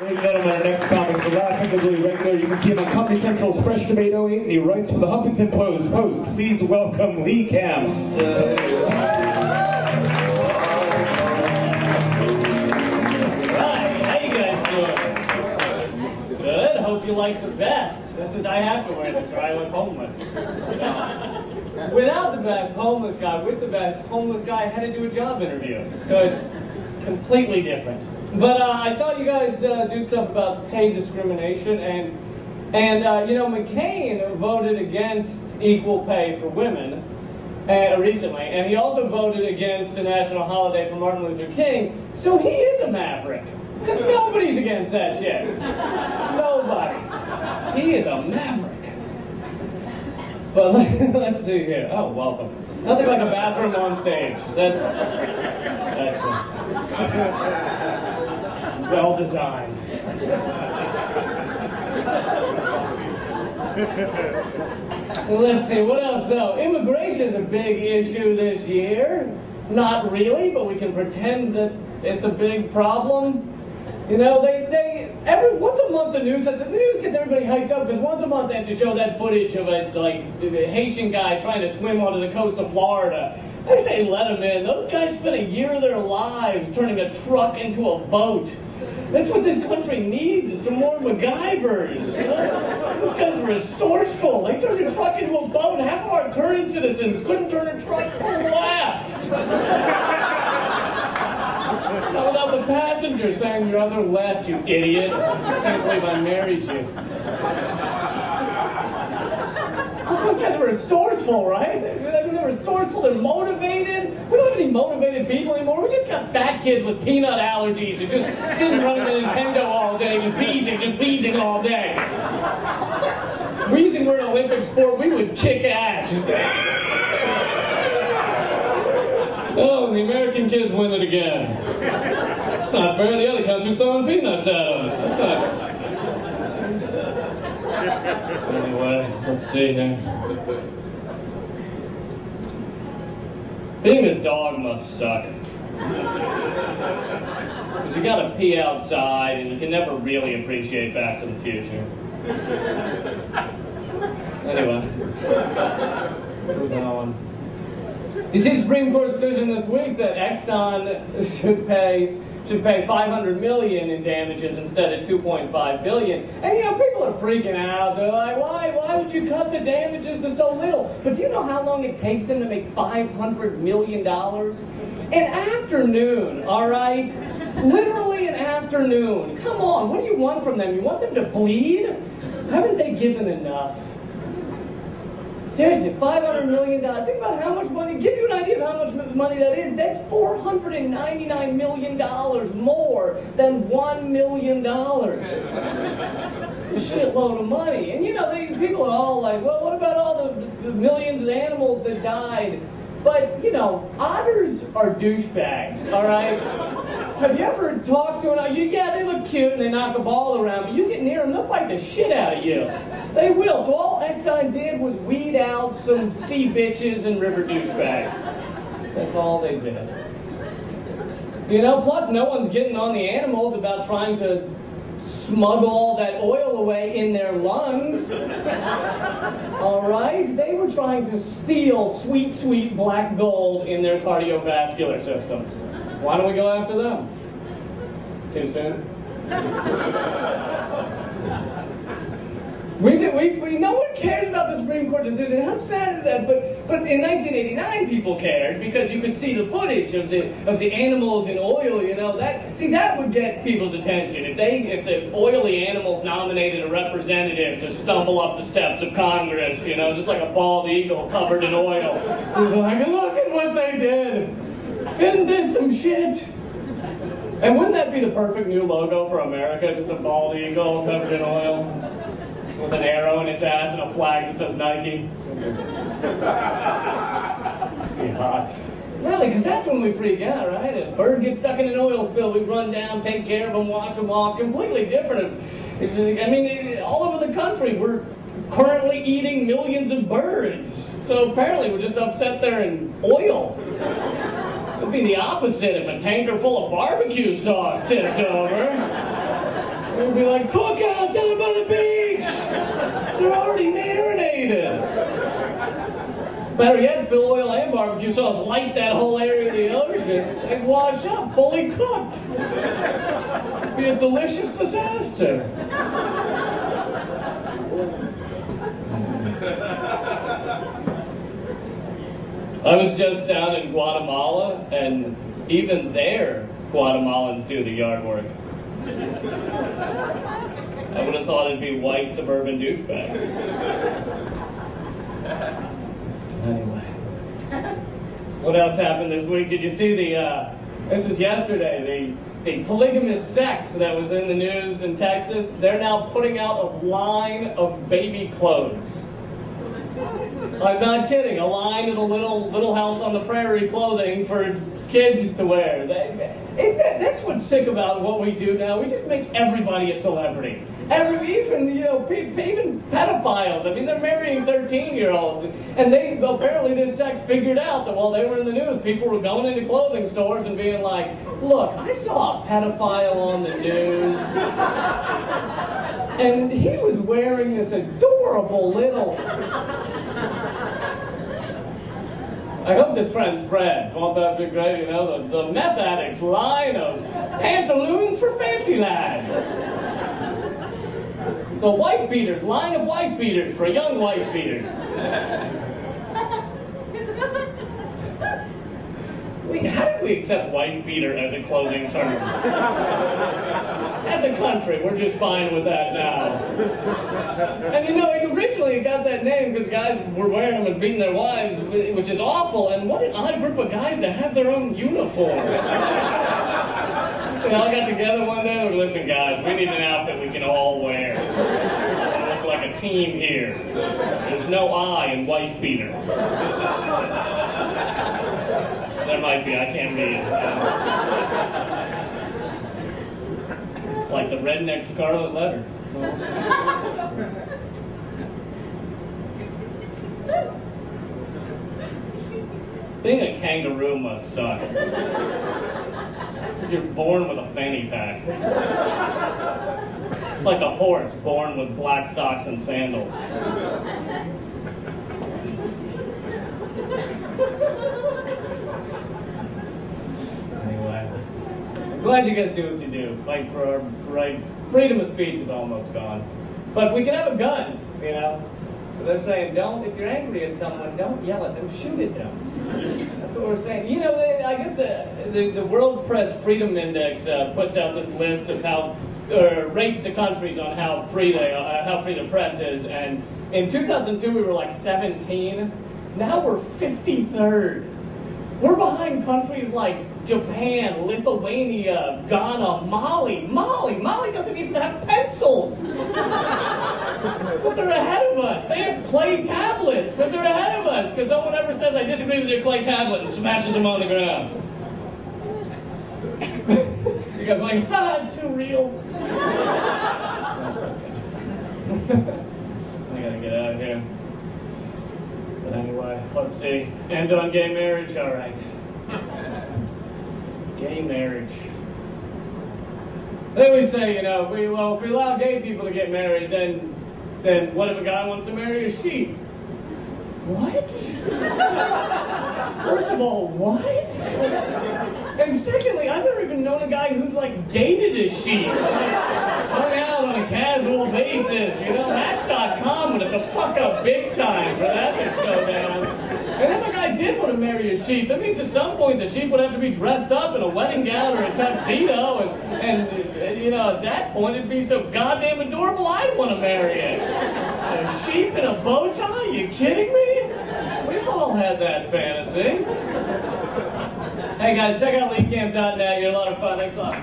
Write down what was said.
Ladies and gentlemen, our next comic is a laughingly regular. You can see him on Comedy Central's Fresh Debate 08, and he writes for the Huffington Post. Please welcome Lee Camps. Good. Hope you like the vest. I have to wear this or I look homeless. Without the vest, homeless guy. With the vest, homeless guy had to do a job interview. So it's completely different. But I saw you guys do stuff about pay discrimination, and you know, McCain voted against equal pay for women recently, and he also voted against a national holiday for Martin Luther King. So he is a maverick. Because nobody's against that shit. Nobody. He is a maverick. But let's see here. Oh, welcome. Nothing like a bathroom on stage. That's excellent. Well designed. So let's see, what else? So, immigration is a big issue this year. Not really, but we can pretend that it's a big problem. You know, once a month the news gets everybody hyped up because once a month they have to show that footage of a Haitian guy trying to swim onto the coast of Florida. I say let them in. Those guys spent a year of their lives turning a truck into a boat. That's what this country needs, is some more MacGyvers. Those guys are resourceful. They turned a truck into a boat. Half of our current citizens couldn't turn a truck left. Not without the passenger saying your other left, you idiot. I can't believe I married you. Those guys are resourceful, right? I mean, they're resourceful, they're motivated. We don't have any motivated people anymore. We just got fat kids with peanut allergies who just sit and run the Nintendo all day, just wheezing all day. Wheezing were an Olympic sport, we would kick ass. Oh, and the American kids win it again. That's not fair. The other country's throwing peanuts at them. That's not... Anyway, let's see here. Being a dog must suck. Because you gotta pee outside, and you can never really appreciate Back to the Future. Anyway. Moving on. You see the Supreme Court decision this week that Exxon should pay $500 million in damages instead of $2.5 billion. And you know, people are freaking out. They're like, why would you cut the damages to so little? But do you know how long it takes them to make $500 million? An afternoon, all right? Literally an afternoon. Come on, what do you want from them? You want them to bleed? Haven't they given enough? Seriously, $500 million. Think about how much money, give you an idea of how much money that is. That's $499 million more than $1 million. It's a shitload of money. And you know, people are all like, well, what about all the millions of animals that died? But, you know, otters are douchebags, all right? Have you ever talked to an otter? Yeah, they look cute and they knock a ball around, but you get near them, they'll bite the shit out of you. They will. So all Exxon did was weed out some sea bitches and river douchebags. That's all they did. You know, plus no one's getting on the animals about trying to smuggle all that oil away in their lungs. All right? They were trying to steal sweet, sweet black gold in their cardiovascular systems. Why don't we go after them? Too soon? No one cares about the Supreme Court decision. How sad is that? But in 1989, people cared because you could see the footage of the animals in oil. You know that would get people's attention if the oily animals nominated a representative to stumble up the steps of Congress. You know, just like a bald eagle covered in oil. It was like, look at what they did. Isn't this some shit? And wouldn't that be the perfect new logo for America? Just a bald eagle covered in oil? With an arrow in its ass and a flag that says Nike. Be hot. Really, because that's when we freak out, right? A bird gets stuck in an oil spill, we run down, take care of them, wash them off. Completely different. I mean, all over the country, we're currently eating millions of birds. So apparently we're just upset they're in oil. It would be the opposite if a tanker full of barbecue sauce tipped over. We'd be like, cookout down by the beach! They're already marinated. Better yet, spill oil and barbecue sauce, light that whole area of the ocean, and wash up, fully cooked. Be a delicious disaster. I was just down in Guatemala, and even there, Guatemalans do the yard work. I would have thought it'd be white suburban douchebags. Anyway. What else happened this week? Did you see this was yesterday, the polygamous sect that was in the news in Texas? They're now putting out a line of baby clothes. I'm not kidding. A line of the little house on the prairie clothing for kids to wear. That's what's sick about what we do now. We just make everybody a celebrity. Even pedophiles. I mean, they're marrying 13-year-olds. And apparently this sect figured out that while they were in the news, people were going into clothing stores and being like, look, I saw a pedophile on the news. And he was wearing this adorable little... I hope this trend spreads. Won't that be great? You know, the meth addicts line of pantaloons for fancy lads. The wife beaters, line of wife beaters for young wife beaters. Wait, how did we accept wife beater as a clothing term? As a country, we're just fine with that now. And you know, originally it got that name because guys were wearing them and beating their wives, which is awful, and what an odd group of guys to have their own uniform. We all got together one day and we were, listen guys, we need an outfit we can all wear. We look like a team here. There's no I in wife beater. There might be, I can't read it. It's like the redneck scarlet letter. So. Being a kangaroo must suck. You're born with a fanny pack. It's like a horse born with black socks and sandals. Anyway, I'm glad you guys do what you do. Fight for our rights. Freedom of speech is almost gone. But we can have a gun, you know? So they're saying, if you're angry at someone, don't yell at them, shoot at them. That's what we're saying. You know, I guess the World Press Freedom Index puts out this list of rates the countries on how free the press is. And in 2002, we were like 17. Now we're 53rd. We're behind countries like Japan, Lithuania, Ghana, Mali. Mali doesn't even have pencils. But they're ahead of us. They have clay tablets, but they're ahead of us because no one ever says, I disagree with your clay tablet and smashes them on the ground. You guys are like, ha, too real. I gotta get out of here. But anyway, let's see. End on gay marriage, all right. Gay marriage. They always say, you know, if we allow gay people to get married, then what if a guy wants to marry a sheep? What? First of all, what? And secondly, I've never even known a guy who's like dated a sheep. Hung out on a casual basis, you know, Match.com would have to fuck up big time for that to go down. And if a guy did want to marry a sheep, that means at some point the sheep would have to be dressed up in a wedding gown or a tuxedo, and you know, at that point it'd be so goddamn adorable I'd want to marry it. A sheep in a bow tie? You kidding me? We've all had that fantasy. Hey guys, check out leadcamp.net. You're a lot of fun. Thanks a lot.